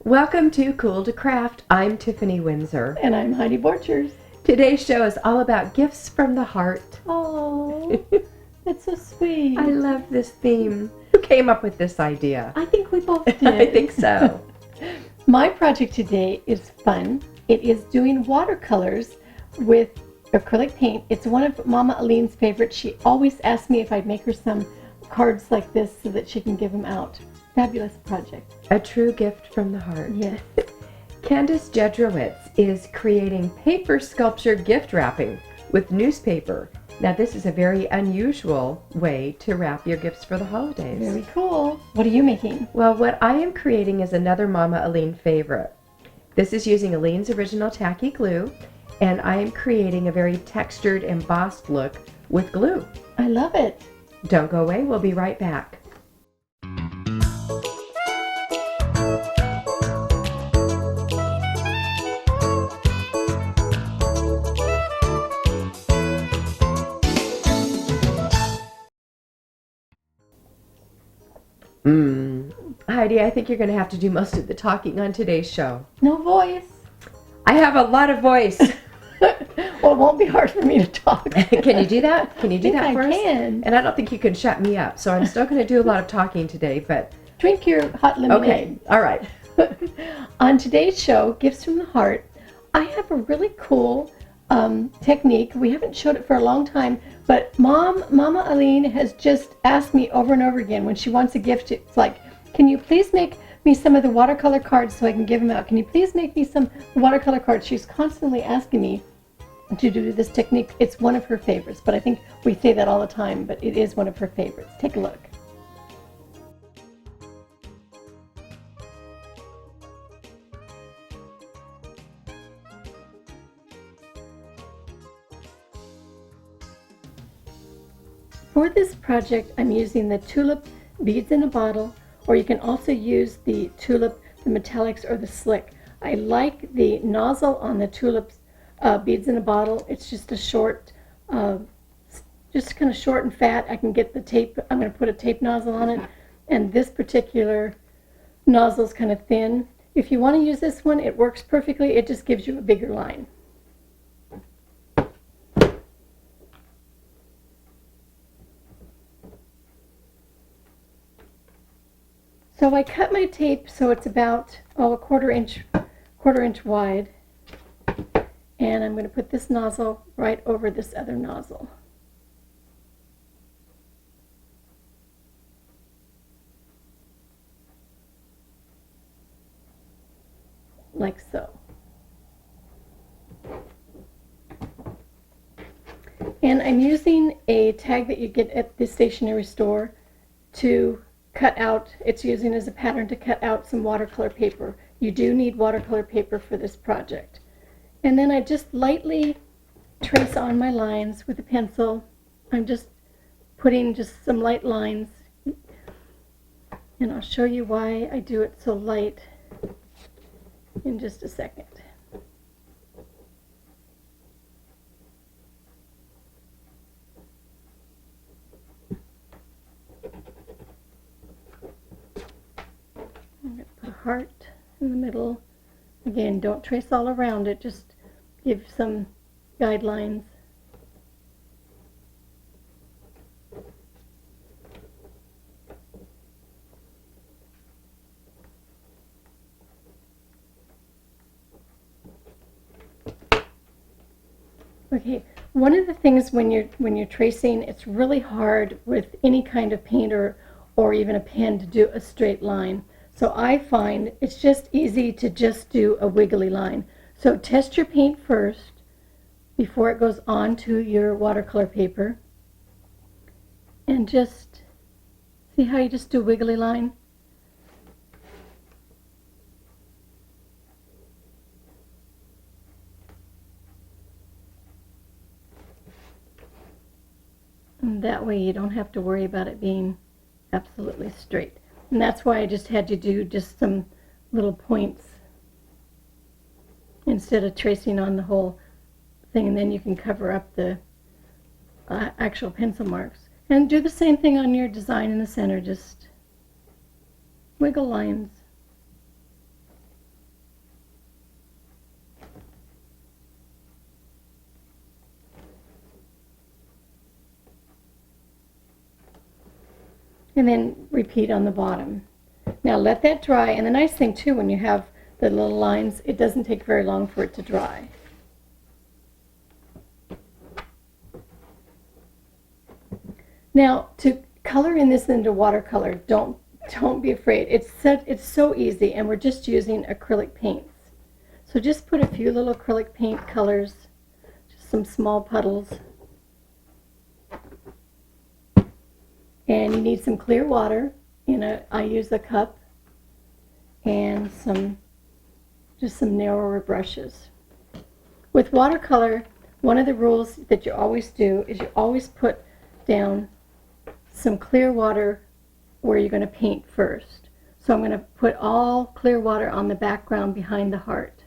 Welcome to Cool2Craft. I'm Tiffany Windsor. And I'm Heidi Borchers. Today's show is all about gifts from the heart. Oh, that's so sweet. I love this theme. Who came up with this idea? I think we both did. I think so. My project today is fun. It is doing watercolors with acrylic paint. It's one of Mama Aline's favorites. She always asks me if I'd make her some cards like this so that she can give them out. Fabulous project. A true gift from the heart. Yes. Candace Jedrowitz is creating paper sculpture gift wrapping with newspaper. Now this is a very unusual way to wrap your gifts for the holidays. Very cool. What are you making? Well, what I am creating is another Mama Aline favorite. This is using Aline's original tacky glue, and I am creating a very textured, embossed look with glue. I love it. Don't go away, we'll be right back. Heidi, I think you're going to have to do most of the talking on today's show. No voice. I have a lot of voice. Well, it won't be hard for me to talk. Can you do that? Can you do that for us? I can. And I don't think you can shut me up, so I'm still going to do a lot of talking today, but... Drink your hot lemonade. Okay, all right. On today's show, Gifts from the Heart, I have a really cool technique. We haven't showed it for a long time, but Mama Aline has just asked me over and over again when she wants a gift. It's like, can you please make me some of the watercolor cards so I can give them out? Can you please make me some watercolor cards? She's constantly asking me to do this technique. It's one of her favorites, but I think we say that all the time, but it is one of her favorites. Take a look. For this project, I'm using the tulip beads in a bottle, or you can also use the tulip, the metallics, or the slick. I like the nozzle on the tulips beads in a bottle. It's just a short, just kind of short and fat. I can get the tape. I'm going to put a tape nozzle on it, and this particular nozzle is kind of thin. If you want to use this one, it works perfectly. It just gives you a bigger line. So I cut my tape so it's about a quarter inch wide, and I'm going to put this nozzle right over this other nozzle. Like so. And I'm using a tag that you get at the stationery store to cut out, it's using as a pattern to cut out some watercolor paper. You do need watercolor paper for this project. And then I just lightly trace on my lines with a pencil. I'm just putting just some light lines, and I'll show you why I do it so light in just a second. I'm going to put a heart in the middle. Again, don't trace all around it, just give some guidelines. Okay, one of the things when you're tracing, it's really hard with any kind of paint or even a pen to do a straight line. So I find it's just easy to just do a wiggly line. So test your paint first before it goes on to your watercolor paper. And just see how you just do a wiggly line? And that way you don't have to worry about it being absolutely straight. And that's why I just had to do just some little points instead of tracing on the whole thing, and then you can cover up the actual pencil marks. And do the same thing on your design in the center, just wiggle lines. and then repeat on the bottom. Now let that dry, and the nice thing too, when you have the little lines, it doesn't take very long for it to dry. Now, to color in this into watercolor, don't be afraid. It's so easy, and we're just using acrylic paints. So just put a few little acrylic paint colors, just some small puddles. And you need some clear water. I use a cup and just some narrower brushes. With watercolor, one of the rules that you always do is you always put down some clear water where you're going to paint first. So I'm going to put all clear water on the background behind the heart.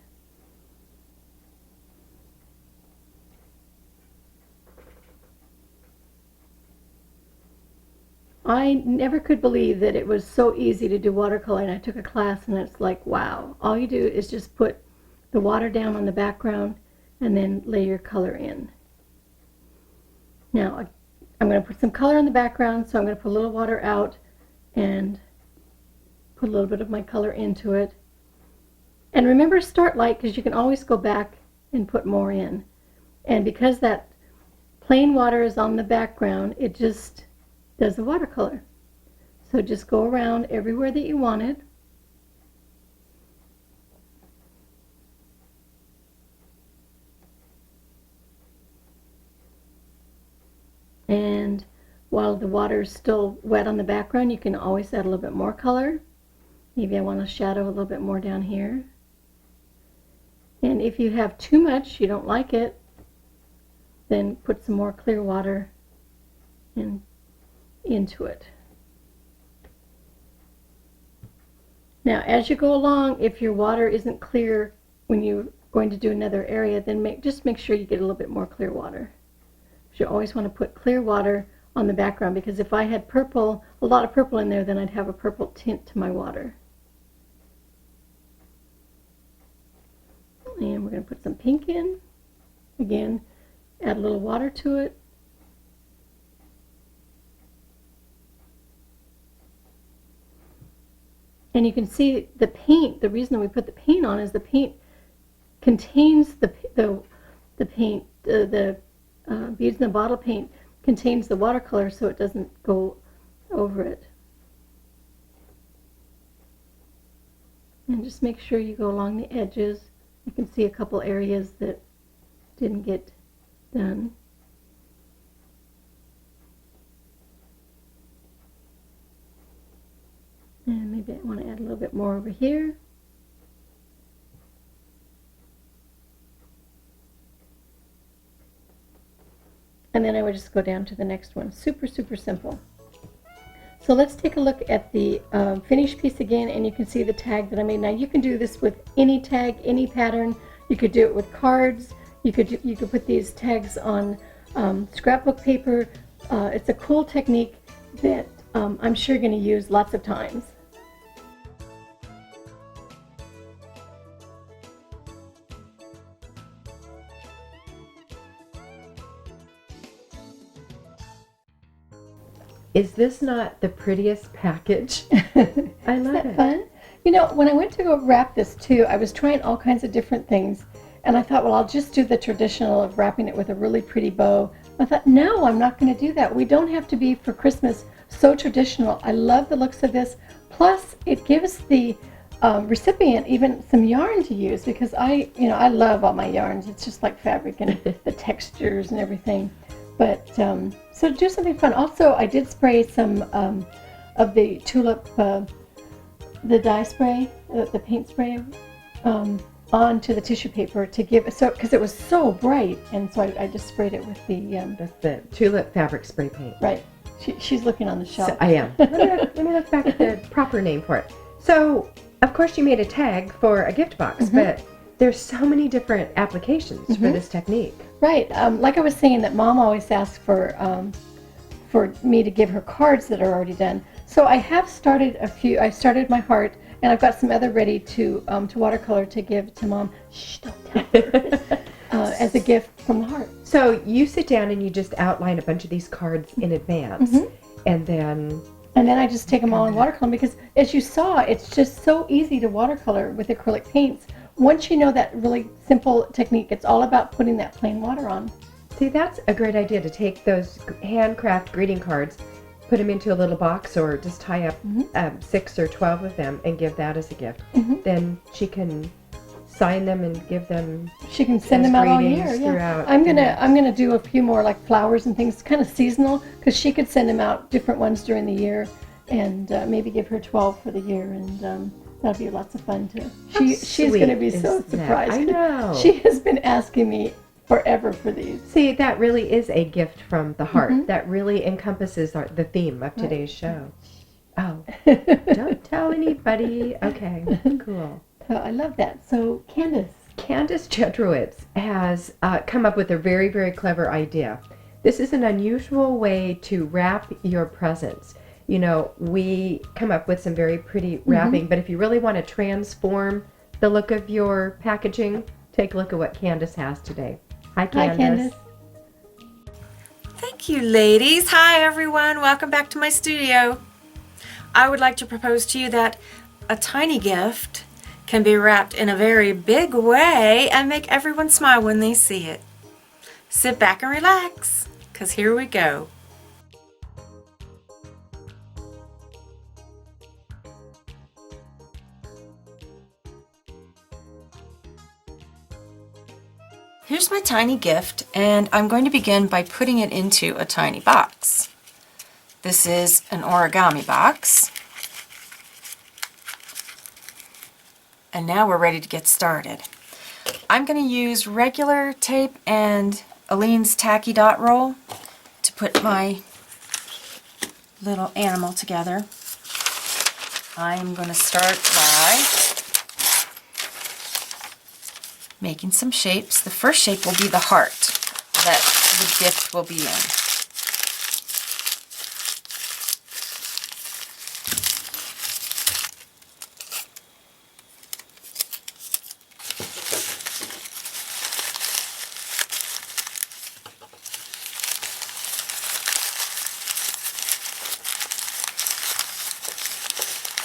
I never could believe that it was so easy to do watercolor, and I took a class and it's like, wow. All you do is just put the water down on the background and then lay your color in. Now I'm going to put some color in the background, so I'm going to put a little water out and put a little bit of my color into it. And remember, start light, because you can always go back and put more in. And because that plain water is on the background, it just does the watercolor. So just go around everywhere that you want it. And while the water is still wet on the background, you can always add a little bit more color. Maybe I want to shadow a little bit more down here. And if you have too much, you don't like it, then put some more clear water into it. Now, as you go along, if your water isn't clear when you're going to do another area, then just make sure you get a little bit more clear water. You always want to put clear water on the background, because if I had purple, a lot of purple in there, then I'd have a purple tint to my water. And we're going to put some pink in. Again, add a little water to it. And you can see the paint, the reason that we put the paint on is the paint contains the paint, the beads in the bottle paint contains the watercolor, so it doesn't go over it. And just make sure you go along the edges. You can see a couple areas that didn't get done. And maybe I want to add a little bit more over here. And then I would just go down to the next one. Super, super simple. So let's take a look at the finished piece again, and you can see the tag that I made. Now you can do this with any tag, any pattern. You could do it with cards. You could put these tags on scrapbook paper. It's a cool technique that I'm sure you're going to use lots of times. Is this not the prettiest package? I love it. Isn't that fun? You know, when I went to go wrap this too, I was trying all kinds of different things. And I thought, well, I'll just do the traditional of wrapping it with a really pretty bow. I thought, no, I'm not going to do that. We don't have to be, for Christmas, so traditional. I love the looks of this. Plus, it gives the recipient even some yarn to use, because I love all my yarns. It's just like fabric and the textures and everything. But so do something fun. Also, I did spray some of the tulip, the dye spray, the paint spray, onto the tissue paper to give because it was so bright, and so I just sprayed it with the that's the tulip fabric spray paint. Right. She's looking on the shelf. So, I am. Let me look back at the proper name for it. So, of course, you made a tag for a gift box, but there's so many different applications for this technique. Right. Like I was saying, that Mom always asks for me to give her cards that are already done. So I have started a few. I started my heart, and I've got some other ready to watercolor to give to Mom. Shh, don't tell her. As a gift from the heart. So you sit down and you just outline a bunch of these cards in advance, and then And then I just take them all in watercolor because, as you saw, it's just so easy to watercolor with acrylic paints. Once you know that really simple technique, it's all about putting that plain water on. See, that's a great idea to take those handcraft greeting cards, put them into a little box, or just tie up 6 or 12 of them and give that as a gift. Then she can sign them and give them. She can send them out all year. Yeah, throughout. I'm gonna do a few more like flowers and things, kind of seasonal, because she could send them out different ones during the year, and maybe give her 12 for the year, and that'll be lots of fun too. She's gonna be so surprised. I know. She has been asking me forever for these. See, that really is a gift from the heart. That really encompasses the theme of today's show. Oh, don't tell anybody. Okay, cool. So I love that. So Candace Jedrowitz has come up with a very, very clever idea. This is an unusual way to wrap your presents. You know, we come up with some very pretty wrapping, but if you really want to transform the look of your packaging, take a look at what Candace has today. Hi, Candace. Hi, Candace. Thank you, ladies. Hi, everyone. Welcome back to my studio. I would like to propose to you that a tiny gift can be wrapped in a very big way and make everyone smile when they see it. Sit back and relax, because here we go. Here's my tiny gift, and I'm going to begin by putting it into a tiny box. This is an origami box. And now we're ready to get started. I'm going to use regular tape and Aleene's tacky dot roll to put my little animal together. I'm going to start by making some shapes. The first shape will be the heart that the gift will be in.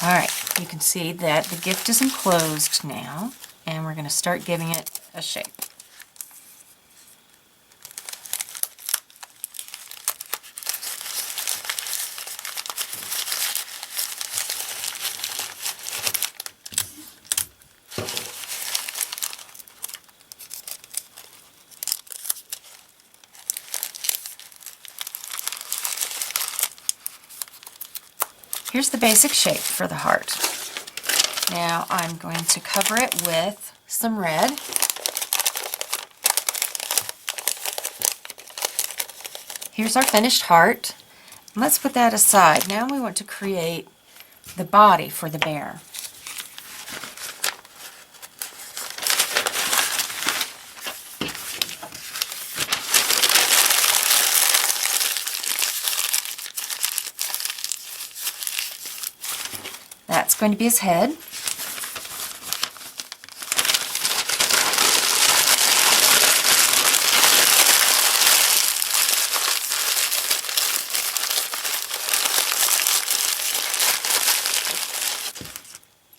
Alright, you can see that the gift is enclosed now, and we're going to start giving it a shape. Here's the basic shape for the heart. Now I'm going to cover it with some red. Here's our finished heart. Let's put that aside. Now we want to create the body for the bear. That's going to be his head.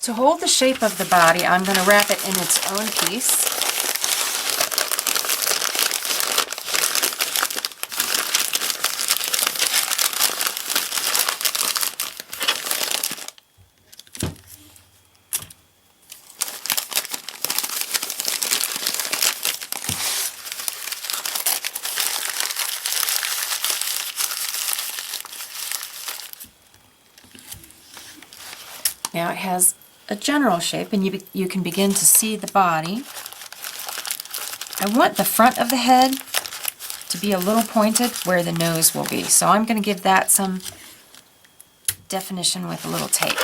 To hold the shape of the body, I'm going to wrap it in its own piece. Now it has a general shape, and you can begin to see the body. I want the front of the head to be a little pointed where the nose will be, so I'm going to give that some definition with a little tape.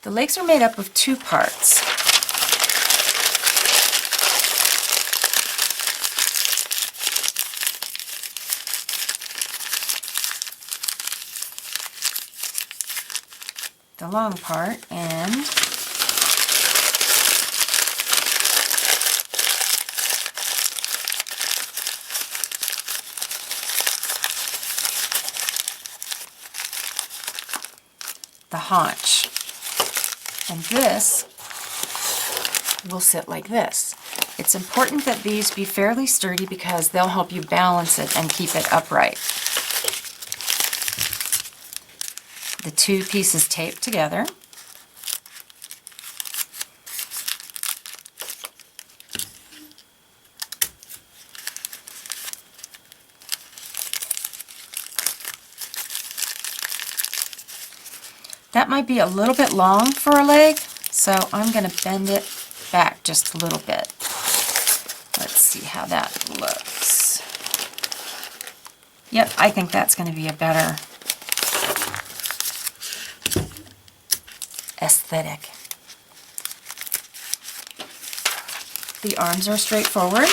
The legs are made up of two parts. The long part and haunch. And this will sit like this. It's important that these be fairly sturdy because they'll help you balance it and keep it upright. The two pieces taped together. That might be a little bit long for a leg, so I'm going to bend it back just a little bit. Let's see how that looks. Yep, I think that's going to be a better aesthetic. The arms are straightforward.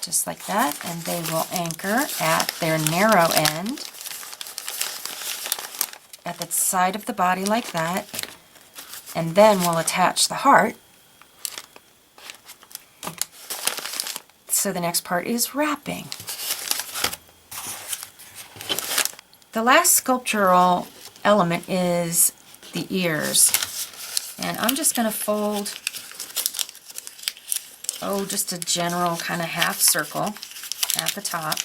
Just like that, and they will anchor at their narrow end at the side of the body like that, and then we'll attach the heart. So the next part is wrapping. The last sculptural element is the ears, and I'm just going to fold just a general kind of half circle at the top.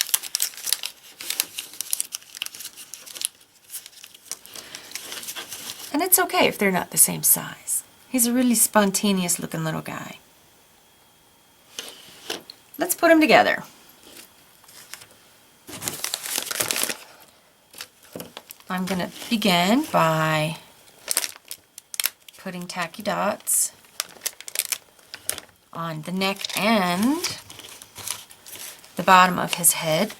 And it's okay if they're not the same size. He's a really spontaneous looking little guy. Let's put them together. I'm going to begin by putting tacky dots on the neck and the bottom of his head,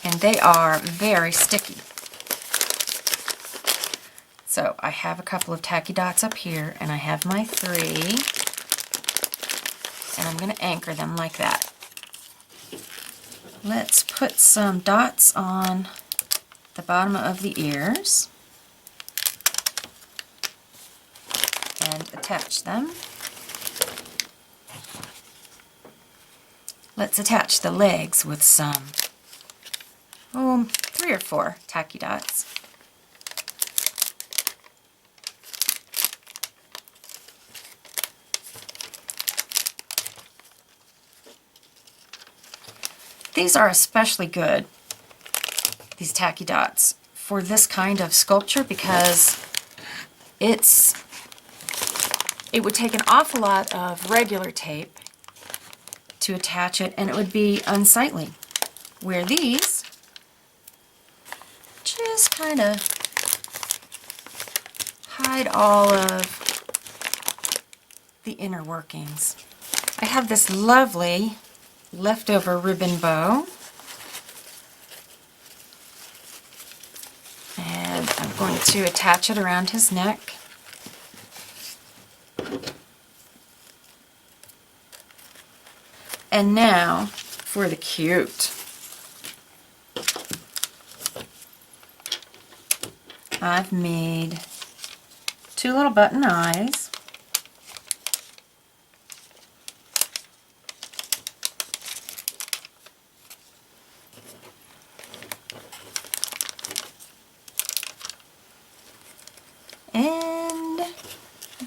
and they are very sticky. So I have a couple of tacky dots up here, and I have my 3, and I'm going to anchor them like that. Let's put some dots on the bottom of the ears and attach them. Let's attach the legs with some, 3 or 4 tacky dots. These are especially good, these tacky dots, for this kind of sculpture because it would take an awful lot of regular tape to attach it, and it would be unsightly. Where these just kind of hide all of the inner workings. I have this lovely leftover ribbon bow, and I'm going to attach it around his neck. And now for the cute. I've made 2 little button eyes. And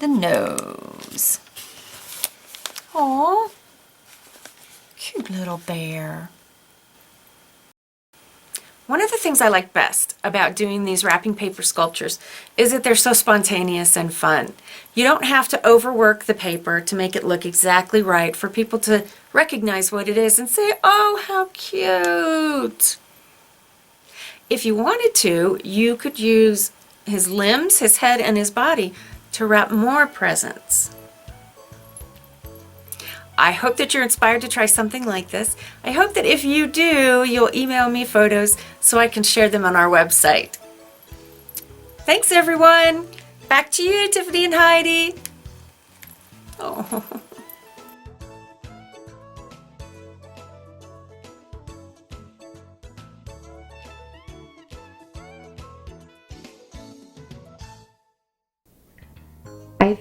the nose. Aww. Cute little bear. One of the things I like best about doing these wrapping paper sculptures is that they're so spontaneous and fun. You don't have to overwork the paper to make it look exactly right for people to recognize what it is and say, oh, how cute. If you wanted to, you could use his limbs, his head, and his body to wrap more presents. I hope that you're inspired to try something like this. I hope that if you do, you'll email me photos so I can share them on our website. Thanks, everyone. Back to you, Tiffany and Heidi. Oh.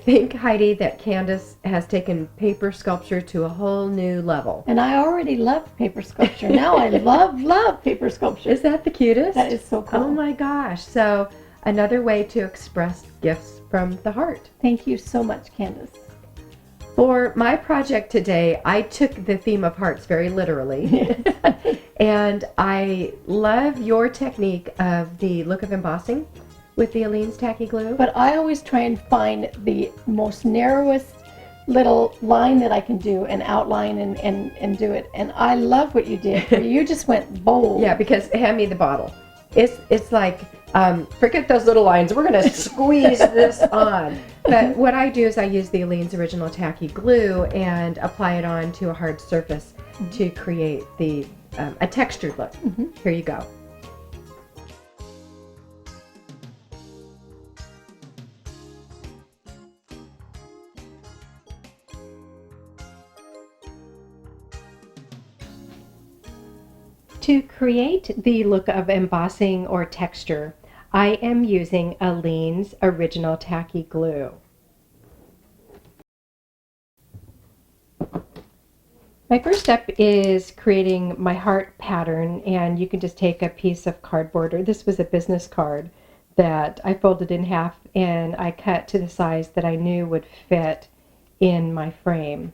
think, Heidi, that Candace has taken paper sculpture to a whole new level. And I already loved paper sculpture. Now I love paper sculpture. Is that the cutest? That is so cool. Oh my gosh. So another way to express gifts from the heart. Thank you so much, Candace. For my project today, I took the theme of hearts very literally. And I love your technique of the look of embossing with the Aleene's tacky glue. But I always try and find the most narrowest little line that I can do and outline and do it. And I love what you did. You just went bold. Yeah, because hand me the bottle. It's like, forget those little lines. We're going to squeeze this on. But what I do is I use the Aleene's original tacky glue and apply it onto a hard surface to create the a textured look. Here you go. To create the look of embossing or texture, I am using Aleene's original tacky glue. My first step is creating my heart pattern, and you can just take a piece of cardboard, or this was a business card that I folded in half and I cut to the size that I knew would fit in my frame.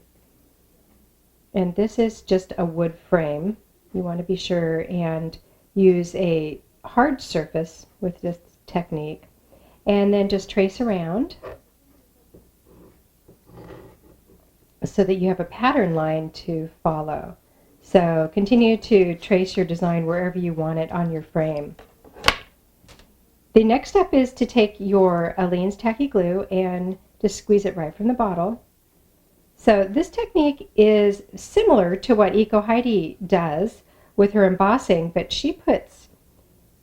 And this is just a wood frame. You want to be sure and use a hard surface with this technique, and then just trace around so that you have a pattern line to follow. So continue to trace your design wherever you want it on your frame. The next step is to take your Aleene's tacky glue and just squeeze it right from the bottle. So this technique is similar to what Eco Heidi does with her embossing, but she puts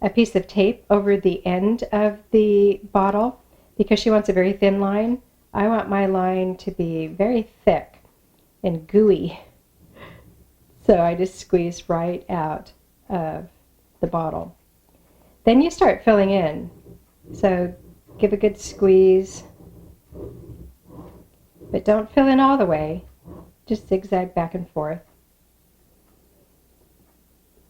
a piece of tape over the end of the bottle because she wants a very thin line. I want my line to be very thick and gooey. So I just squeeze right out of the bottle. Then you start filling in. So give a good squeeze, but don't fill in all the way. Just zigzag back and forth.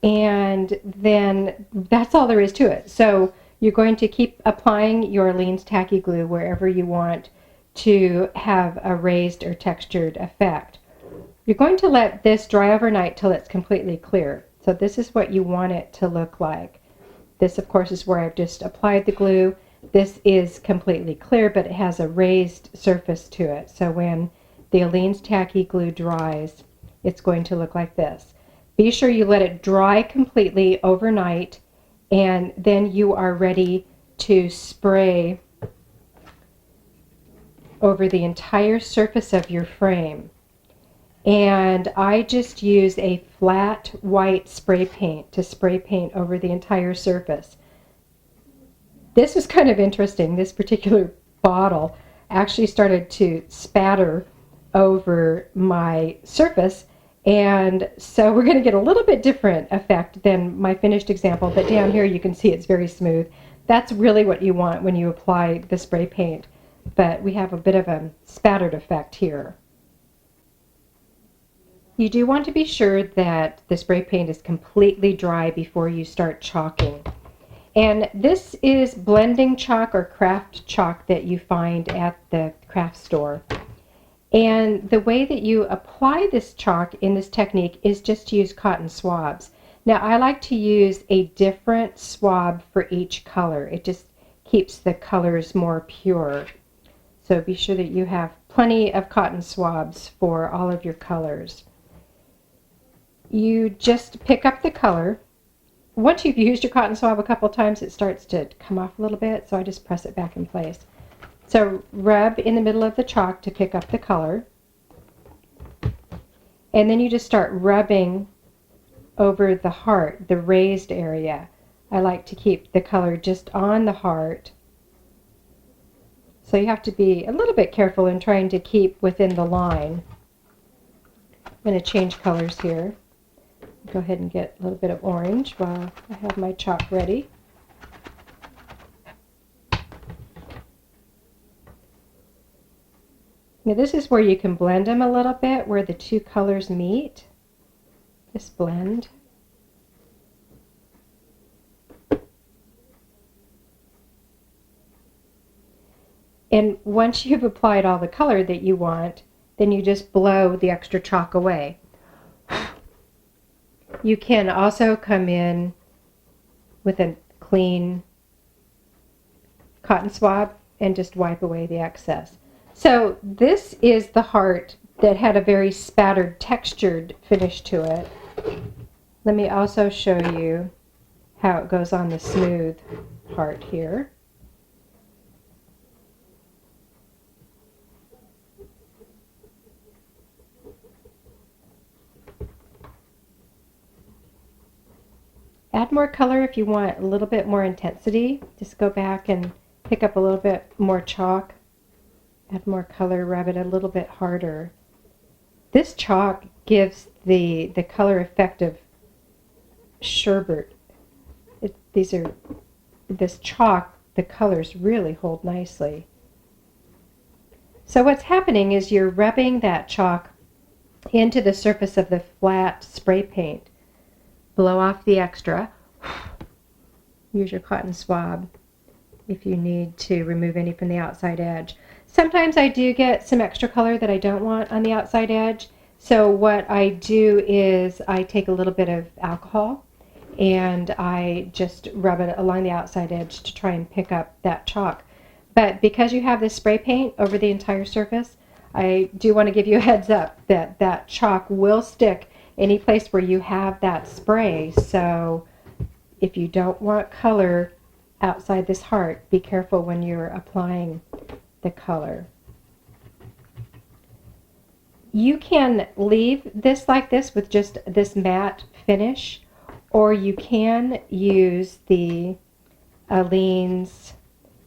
And then that's all there is to it. So you're going to keep applying your Aleene's tacky glue wherever you want to have a raised or textured effect. You're going to let this dry overnight till it's completely clear. So this is what you want it to look like. This, of course, is where I've just applied the glue. This is completely clear, but it has a raised surface to it. So when the Aleene's tacky glue dries, it's going to look like this. Be sure you let it dry completely overnight, and then you are ready to spray over the entire surface of your frame. And I just use a flat white spray paint to spray paint over the entire surface. This was kind of interesting. This particular bottle actually started to spatter over my surface, and so we're going to get a little bit different effect than my finished example, but down here you can see it's very smooth. That's really what you want when you apply the spray paint, but we have a bit of a spattered effect here. You do want to be sure that the spray paint is completely dry before you start chalking. And this is blending chalk or craft chalk that you find at the craft store. And the way that you apply this chalk in this technique is just to use cotton swabs. Now I like to use a different swab for each color. It just keeps the colors more pure. So be sure that you have plenty of cotton swabs for all of your colors. You just pick up the color. Once you've used your cotton swab a couple times, it starts to come off a little bit, so I just press it back in place. So rub in the middle of the chalk to pick up the color. And then you just start rubbing over the heart, the raised area. I like to keep the color just on the heart. So you have to be a little bit careful in trying to keep within the line. I'm going to change colors here. Go ahead and get a little bit of orange while I have my chalk ready. Now this is where you can blend them a little bit, where the two colors meet. This blend. And once you've applied all the color that you want, then you just blow the extra chalk away. You can also come in with a clean cotton swab and just wipe away the excess. So this is the heart that had a very spattered, textured finish to it. Let me also show you how it goes on the smooth heart here. Add more color if you want a little bit more intensity. Just go back and pick up a little bit more chalk. Add more color, rub it a little bit harder. This chalk gives the color effect of sherbet. This chalk, the colors really hold nicely. So what's happening is you're rubbing that chalk into the surface of the flat spray paint. Blow off the extra. Use your cotton swab if you need to remove any from the outside edge. Sometimes I do get some extra color that I don't want on the outside edge. So what I do is I take a little bit of alcohol and I just rub it along the outside edge to try and pick up that chalk. But because you have this spray paint over the entire surface, I do want to give you a heads up that that chalk will stick any place where you have that spray. So if you don't want color outside this heart, be careful when you're applying the color. You can leave this like this with just this matte finish, or you can use the Aleene's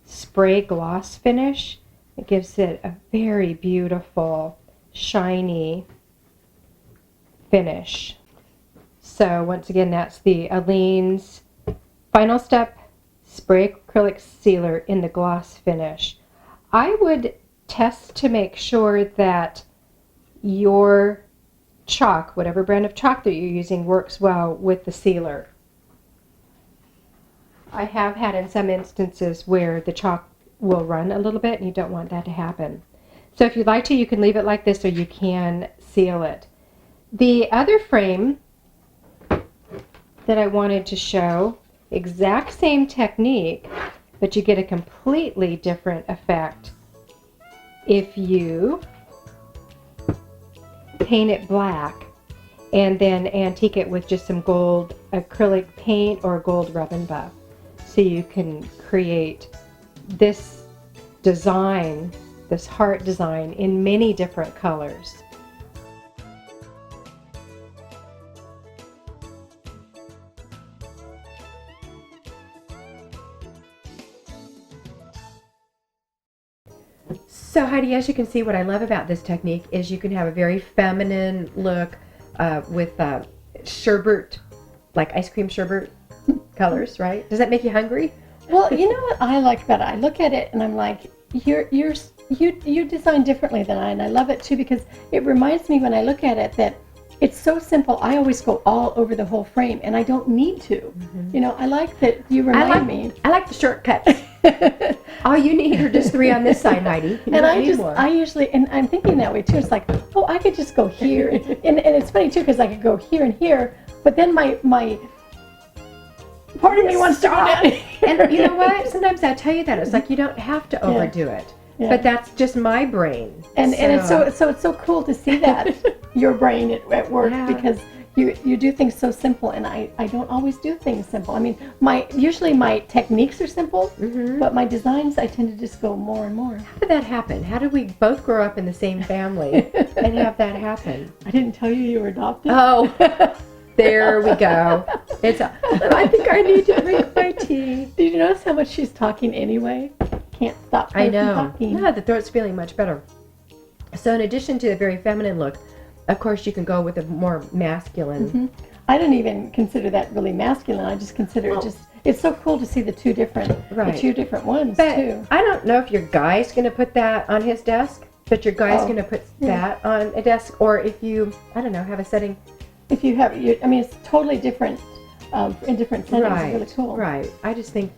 spray gloss finish. It gives it a very beautiful, shiny finish. So once again, that's the Aleene's Final Step Spray Acrylic Sealer in the gloss finish. I would test to make sure that your chalk, whatever brand of chalk that you're using, works well with the sealer. I have had in some instances where the chalk will run a little bit and you don't want that to happen. So if you'd like to, you can leave it like this or you can seal it. The other frame that I wanted to show, exact same technique, but you get a completely different effect if you paint it black and then antique it with just some gold acrylic paint or gold rub and buff. So you can create this design, this heart design, in many different colors. So Heidi, as you can see, what I love about this technique is you can have a very feminine look with sherbet, like ice cream sherbet colors, right? Does that make you hungry? Well, you know what I like about it? I look at it and I'm like, you design differently than I, and I love it too because it reminds me when I look at it that it's so simple. I always go all over the whole frame, and I don't need to. Mm-hmm. You know, I like that you remind me. I like the shortcuts. All you need are just 3 on this side, Heidi. And I usually, and I'm thinking that way too. It's like, oh, I could just go here, and it's funny too because I could go here and here, but then my part of me wants to go down. And you know what? Sometimes I tell you that it's like you don't have to overdo it. Yeah. But that's just my brain. And it's so cool to see that your brain at work, because you do things so simple, and I don't always do things simple. I mean, usually my techniques are simple, but my designs I tend to just go more and more. How did that happen? How did we both grow up in the same family and have that happen? I didn't tell you were adopted. Oh, there we go. I think I need to drink my tea. Did you notice how much she's talking anyway? Can't stop her from talking. Yeah, the throat's feeling much better. So in addition to the very feminine look, of course you can go with a more masculine. I don't even consider that really masculine. I just consider it it's so cool to see the two different ones but too. I don't know if your guy's going to put that on his desk. But your guy's Oh, going to put yeah. that on a desk, or if you, I don't know, have a setting. If you have, I mean, it's totally different in different settings. It's really cool. Right. I just think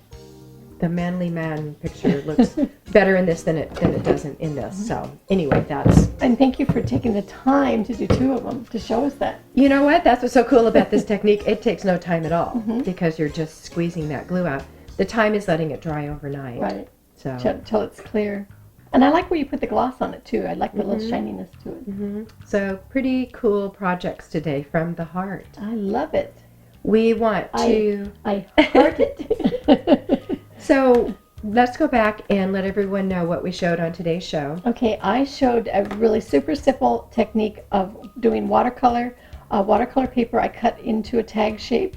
the manly man picture looks better in this than it doesn't in this. So anyway, that's. And thank you for taking the time to do 2 of them to show us that. You know what? That's what's so cool about this technique. It takes no time at all Mm-hmm. because you're just squeezing that glue out. The time is letting it dry overnight. Right. So. Till it's clear. And I like where you put the gloss on it too. I like the little shininess to it. Mm-hmm. So pretty cool projects today from the heart. I love it. We want to. I heart it. So let's go back and let everyone know what we showed on today's show. Okay, I showed a really super simple technique of doing watercolor. Watercolor paper I cut into a tag shape.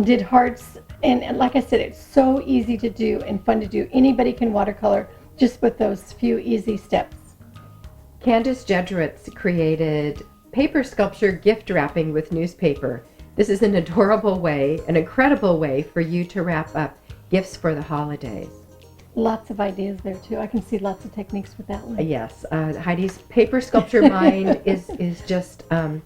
Did hearts, and like I said, it's so easy to do and fun to do. Anybody can watercolor just with those few easy steps. Candace Jedrowitz created paper sculpture gift wrapping with newspaper. This is an adorable way, an incredible way for you to wrap up gifts for the holidays. Lots of ideas there too. I can see lots of techniques with that one. Yes, Heidi's paper sculpture mind is just, I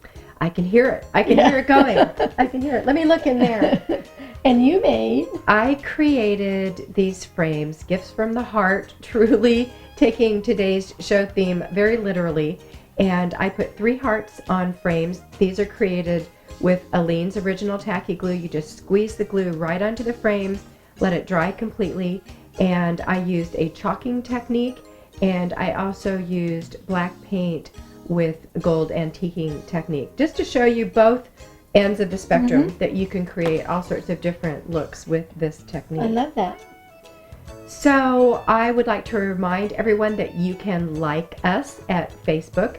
can hear it. I can hear it going. I can hear it. Let me look in there. And you made? I created these frames, gifts from the heart, truly taking today's show theme very literally. And I put 3 hearts on frames. These are created with Aleene's original tacky glue. You just squeeze the glue right onto the frames, let it dry completely. And I used a chalking technique, and I also used black paint with gold antiquing technique, just to show you both ends of the spectrum that you can create all sorts of different looks with this technique. I love that. So I would like to remind everyone that you can like us at Facebook,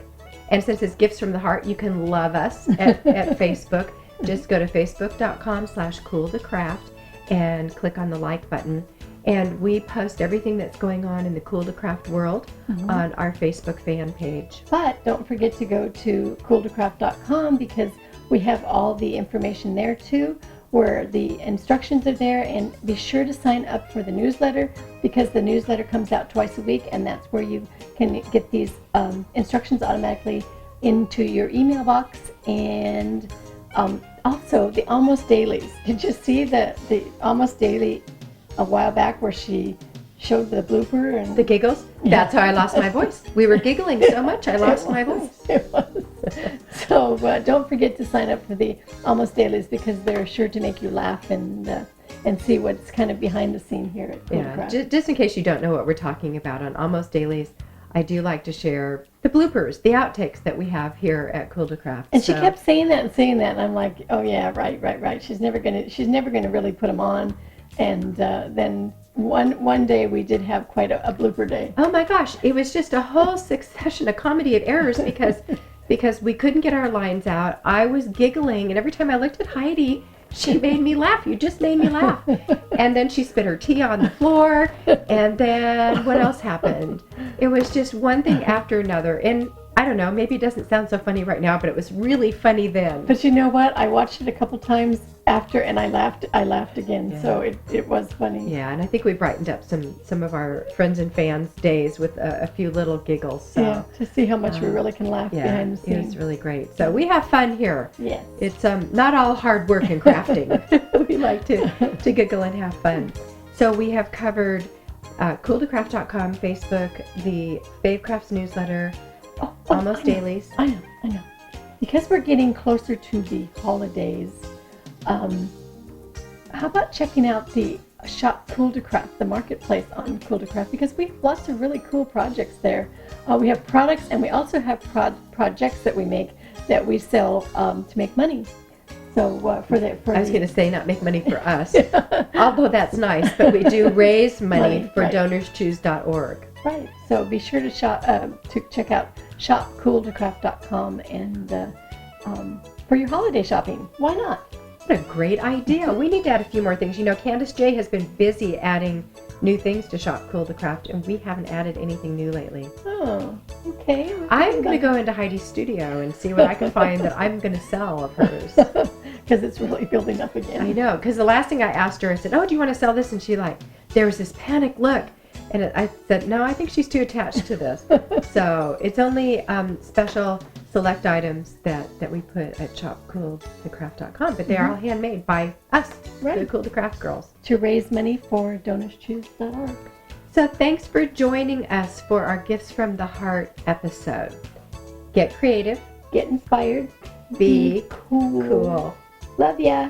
and since it's Gifts from the Heart, you can love us at Facebook. Just go to facebook.com/Cool2Craft and click on the like button. And we post everything that's going on in the Cool2Craft world on our Facebook fan page. But don't forget to go to Cool2Craft.com because we have all the information there too, where the instructions are there. And be sure to sign up for the newsletter because the newsletter comes out twice a week, and that's where you can get these instructions automatically into your email box. And also the Almost Dailies. Did you see the Almost Daily a while back where she showed the blooper and the giggles? That's how I lost my voice. We were giggling so much I lost my voice. It was. So don't forget to sign up for the Almost Dailies because they're sure to make you laugh and see what's kind of behind the scene here at Cool2Craft. Just in case you don't know what we're talking about, on Almost Dailies, I do like to share the bloopers, the outtakes that we have here at Cool2Craft. And she kept saying that, and I'm like, oh yeah, right. She's never gonna really put them on. And then one day we did have quite a blooper day. Oh my gosh, it was just a whole succession, a comedy of errors because we couldn't get our lines out. I was giggling, and every time I looked at Heidi, she made me laugh. You just made me laugh. And then she spit her tea on the floor, and then what else happened? It was just one thing after another. And I don't know, maybe it doesn't sound so funny right now, but it was really funny then. But you know what? I watched it a couple times after, and I laughed again. Yeah. So it was funny. Yeah, and I think we brightened up some of our friends and fans' days with a few little giggles. So, yeah, to see how much we really can laugh behind the it scenes. was really great. So we have fun here. Yes. It's not all hard work and crafting. We like to giggle and have fun. So we have covered Cool2Craft.com, Facebook, the Fave Crafts newsletter, Almost Dailies. I know. Because we're getting closer to the holidays, how about checking out the shop Cool2Craft, the marketplace on Cool2Craft, because we have lots of really cool projects there. We have products, and we also have projects that we make that we sell to make money. So I was going to say not make money for us, although that's nice, but we do raise money for DonorsChoose.org. Right. So be sure to check out shopcool2craft.com and for your holiday shopping. Why not? What a great idea. We need to add a few more things. You know, Candace J has been busy adding new things to Shop Cool2Craft, and we haven't added anything new lately. Oh, okay. I'm going to go into Heidi's studio and see what I can find that I'm going to sell of hers. Because it's really building up again. I know, because the last thing I asked her, I said, oh, do you want to sell this? And she there was this panic look. And I said, no, I think she's too attached to this. So it's only special select items that we put at shopcool2craft.com, but they are all handmade by us, Right. the Cool2Craft girls. To raise money for DonorsChoose.org. So thanks for joining us for our Gifts from the Heart episode. Get creative, Get inspired. be cool. Love ya.